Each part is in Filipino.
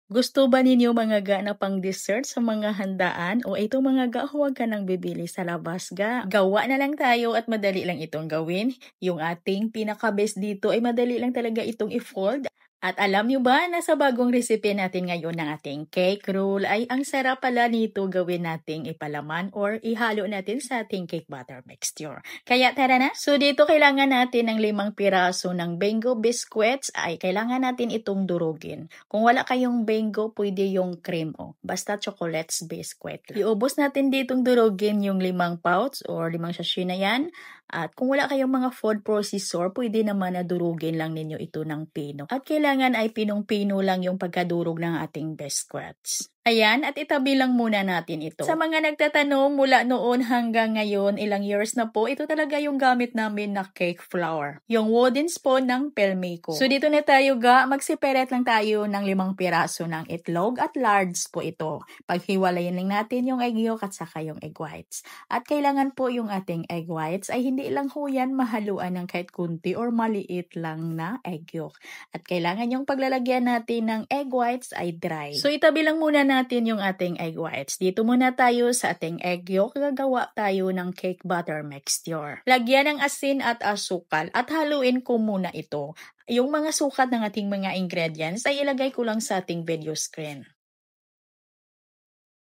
Gusto ba ninyo mga ga na pang dessert sa mga handaan o ito mga ga huwag ka nang bibili sa labas ga? Gawa na lang tayo at madali lang itong gawin. Yung ating pinaka-best dito ay madali lang talaga itong i-fold. At alam nyo ba na sa bagong recipe natin ngayon ng ating cake roll ay ang sarap pala nito gawin nating ipalaman or ihalo natin sa ating cake batter mixture. Kaya tara na! So dito kailangan natin ng 5 piraso ng Bengo biscuits ay kailangan natin itong durugin. Kung wala kayong Bengo, pwede yung cream o basta chocolates biscuit. Iubos natin ditong durugin yung 5 pouch or 5 sachet na yan. At kung wala kayong mga food processor, pwede naman na durugin lang ninyo ito ng pino. At kailangan ay pinong-pino lang yung pagkadurog ng ating biscuits. Ayan, at itabi lang muna natin ito. Sa mga nagtatanong mula noon hanggang ngayon, ilang years na po, ito talaga yung gamit namin na cake flour. Yung wooden spoon ng Pelmeco. So dito na tayo ga, magsiperate lang tayo ng 5 piraso ng itlog at lards po ito. Paghiwalayin lang natin yung egg yolk at saka yung egg whites. At kailangan po yung ating egg whites ay hindi lang ho yan mahaluan ng kahit kunti or maliit lang na egg yolk. At kailangan yung paglalagyan natin ng egg whites ay dry. So itabi lang muna natin yung ating egg whites. Dito muna tayo sa ating egg yolk. Gagawa tayo ng cake batter mixture. Lagyan ng asin at asukal at haluin ko muna ito. Yung mga sukat ng ating mga ingredients ay ilagay ko lang sa ating video screen.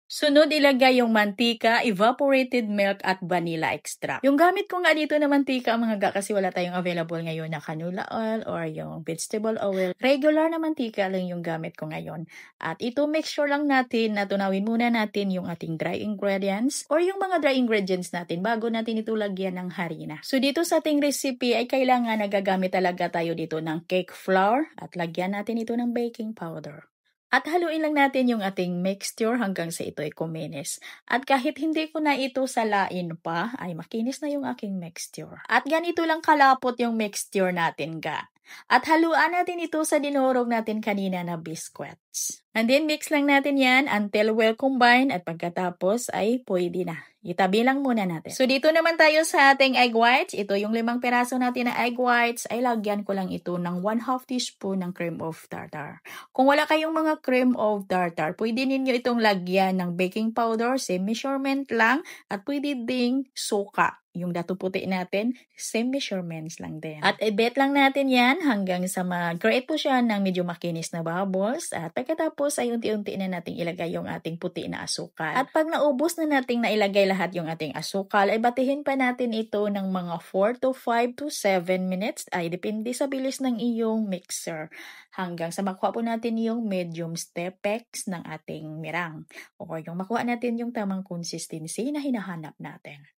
Sunod, ilagay yung mantika, evaporated milk at vanilla extract. Yung gamit ko nga dito na mantika mga ga kasi wala tayong available ngayon na canola oil or yung vegetable oil. Regular na mantika lang yung gamit ko ngayon. At ito make sure lang natin na tunawin muna natin yung ating dry ingredients or yung mga dry ingredients natin bago natin ito lagyan ng harina. So dito sa ating recipe ay kailangan nagagamit talaga tayo dito ng cake flour at lagyan natin ito ng baking powder. At haluin lang natin yung ating mixture hanggang sa ito ay kuminis. At kahit hindi ko na ito salain pa, ay makinis na yung aking mixture. At ganito lang kalapot yung mixture natin ga. At haluan natin ito sa dinurog natin kanina na biscuits. And then mix lang natin yan until well combined at pagkatapos ay pwede na. Itabi lang muna natin. So dito naman tayo sa ating egg whites. Ito yung 5 piraso natin na egg whites ay lagyan ko lang ito ng 1/2 teaspoon ng cream of tartar. Kung wala kayong mga cream of tartar, pwede ninyo itong lagyan ng baking powder, same measurement lang at pwede ding suka. Yung dato puti natin, same measurements lang din. At i-bet lang natin yan hanggang sa mag-create po siya ng medyo makinis na bubbles. At pagkatapos ay unti-unti na nating ilagay yung ating puti na asukal. At pag naubos na nating nailagay lahat yung ating asukal, ay batihin pa natin ito ng mga 4 to 5 to 7 minutes. Ay depende sa bilis ng iyong mixer. Hanggang sa makuha po natin yung medium stepex ng ating mirang. O yung makuha natin yung tamang consistency na hinahanap natin.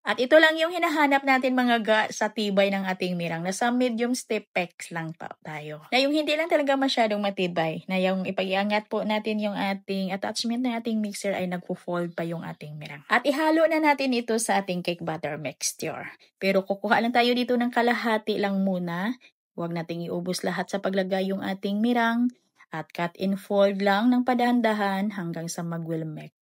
At ito lang yung hinahanap natin mga ga sa tibay ng ating mirang. Nasa medium stepex lang pa tayo. Na yung hindi lang talaga masyadong matibay. Na yung ipag-iangat po natin yung ating attachment na ating mixer ay nagpo-fold pa yung ating mirang. At ihalo na natin ito sa ating cake batter mixture. Pero kukuha lang tayo dito ng kalahati lang muna. Huwag nating iubos lahat sa paglagay yung ating mirang. At cut and fold lang ng padahan-dahan hanggang sa mag-will mix.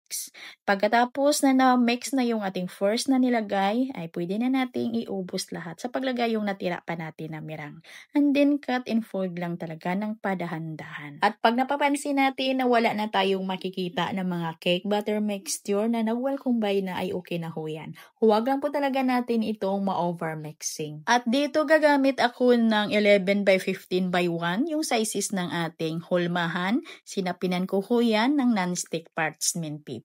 Pagkatapos na na-mix na yung ating first na nilagay, ay pwede na nating iubos lahat sa paglagay yung natira pa natin na mirang. And then cut and fold lang talaga ng padahan-dahan. At pag napapansin natin na wala na tayong makikita ng mga cake batter mixture na nag-well combine na ay okay na ho yan. Huwag lang po talaga natin itong ma-over mixing. At dito gagamit ako ng 11 by 15 by 1 yung sizes ng ating hulmahan. Sinapinan ko ho yan ng non-stick parchment paper.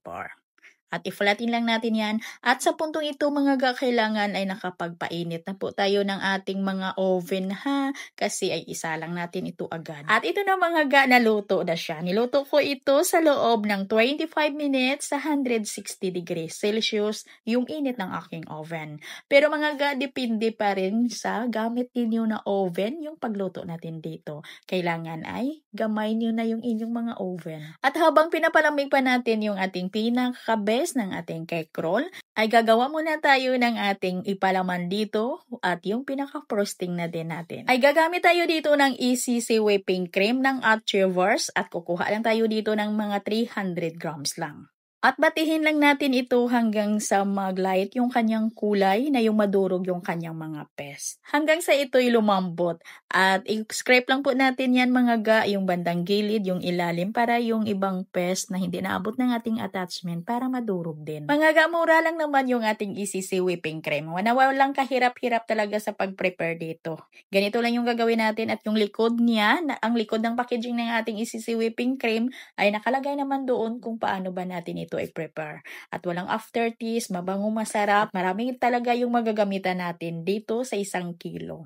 At iflatin lang natin yan. At sa puntong ito mga ga, kailangan ay nakapagpainit na po tayo ng ating mga oven ha. Kasi ay isa lang natin ito agad. At ito na mga ga, naluto na siya. Niluto ko ito sa loob ng 25 minutes sa 160 degrees Celsius yung init ng aking oven. Pero mga ga, depende pa rin sa gamit ninyo na oven yung pagluto natin dito. Kailangan ay gamay nyo na yung inyong mga oven. At habang pinapalamig pa natin yung ating pinakabes ng ating cake roll, ay gagawa muna tayo ng ating ipalaman dito at yung pinaka-frosting na din natin. Ay gagamit tayo dito ng ECC whipping cream ng Achievers at kukuha lang tayo dito ng mga 300 grams lang. At batihin lang natin ito hanggang sa mag-light yung kanyang kulay na yung madurog yung kanyang mga pest. Hanggang sa ito'y lumambot. At i-scrape lang po natin yan mga ga, yung bandang gilid, yung ilalim para yung ibang pest na hindi naabot ng ating attachment para madurog din. Mga ga, mura lang naman yung ating ECC whipping cream. Walang kahirap-hirap talaga sa pag-prepare dito. Ganito lang yung gagawin natin at yung likod niya, ang likod ng packaging ng ating ECC whipping cream ay nakalagay naman doon kung paano ba natin ito i-prepare. At walang aftertaste, mabango, masarap. Marami talaga yung magagamitan natin dito sa 1 kilo.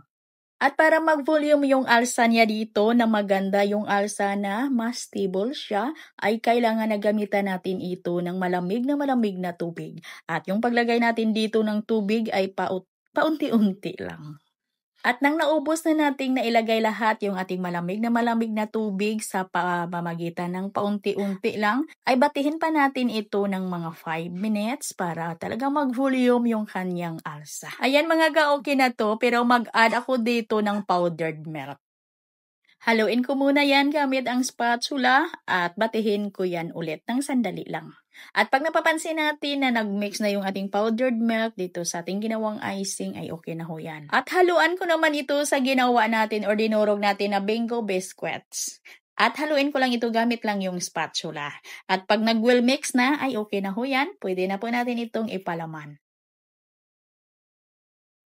At para mag-volume yung alsa niya dito na maganda yung alsa na mas stable siya, ay kailangan na gamitan natin ito ng malamig na tubig. At yung paglagay natin dito ng tubig ay paunti-unti lang. At nang naubos na nating nailagay lahat yung ating malamig na tubig sa pamamagitan ng paunti-unti lang, ay batihin pa natin ito ng mga 5 minutes para talagang mag-volume yung kanyang alsa. Ayan mga ga, okay na to, pero mag-add ako dito ng powdered milk. Haluin ko muna yan gamit ang spatula at batihin ko yan ulit ng sandali lang. At pag napapansin natin na nag-mix na yung ating powdered milk dito sa ating ginawang icing ay okay na ho yan. At haluan ko naman ito sa ginawa natin or dinurog natin na bingo biscuits. At haluin ko lang ito gamit lang yung spatula. At pag nag-well mix na ay okay na ho yan. Pwede na po natin itong ipalaman.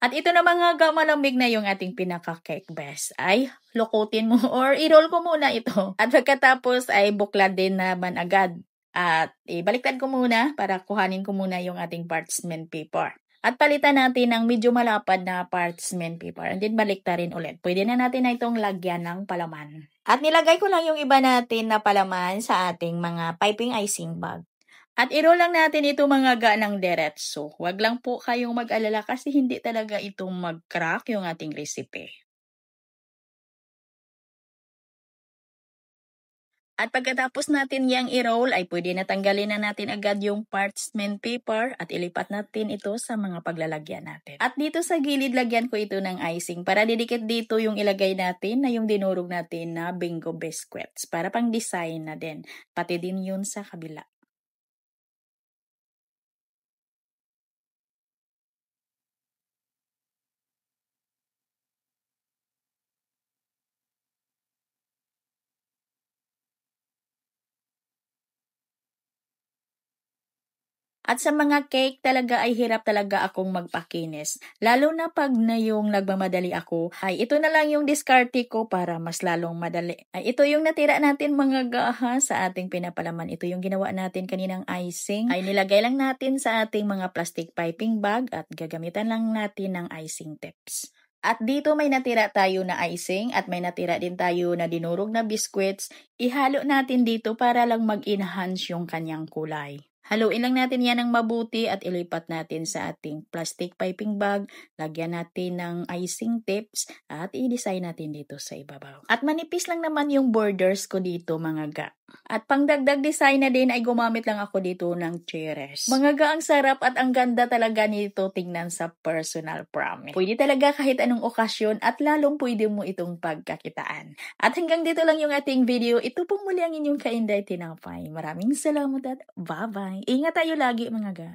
At ito na mga ga, malamig na yung ating pinaka-cake best. Ay, lukutin mo or i-roll ko muna ito. At pagkatapos ay buklad din naman agad. At ibaliktad ko muna para kuhanin ko muna yung ating parchment paper. At palitan natin ng medyo malapad na parchment paper. And then baliktarin ulit. Pwede na natin na itong lagyan ng palaman. At nilagay ko lang yung iba natin na palaman sa ating mga piping icing bag. At i-roll lang natin ito mga ga ng diretso. Huwag lang po kayong mag-alala kasi hindi talaga itong mag-crack yung ating recipe. At pagkatapos natin yang i-roll ay pwede na tanggalin na natin agad yung parchment paper at ilipat natin ito sa mga paglalagyan natin. At dito sa gilid lagyan ko ito ng icing para didikit dito yung ilagay natin na yung dinurog natin na bingo biscuits para pang design na din. Pati din yun sa kabila. At sa mga cake talaga ay hirap talaga akong magpakinis. Lalo na pag na yung nagmamadali ako, ay ito na lang yung diskarte ko para mas lalong madali. Ay ito yung natira natin mga gaha sa ating pinapalaman. Ito yung ginawa natin kaninang icing. Ay nilagay lang natin sa ating mga plastic piping bag at gagamitan lang natin ng icing tips. At dito may natira tayo na icing at may natira din tayo na dinurog na biscuits. Ihalo natin dito para lang mag-enhance yung kanyang kulay. Haluin lang natin yan ng mabuti at ilipat natin sa ating plastic piping bag. Lagyan natin ng icing tips at i-design natin dito sa ibabaw. At manipis lang naman yung borders ko dito mga ga. At pangdagdag design na din ay gumamit lang ako dito ng cherries. Mga ga, ang sarap at ang ganda talaga nito tingnan sa personal promise. Pwede talaga kahit anong okasyon at lalong pwede mo itong pagkakitaan. At hanggang dito lang yung ating video. Ito pong muli ang inyong kainday tinapay. Maraming salamat at bye-bye. Ingat tayo lagi mga ga.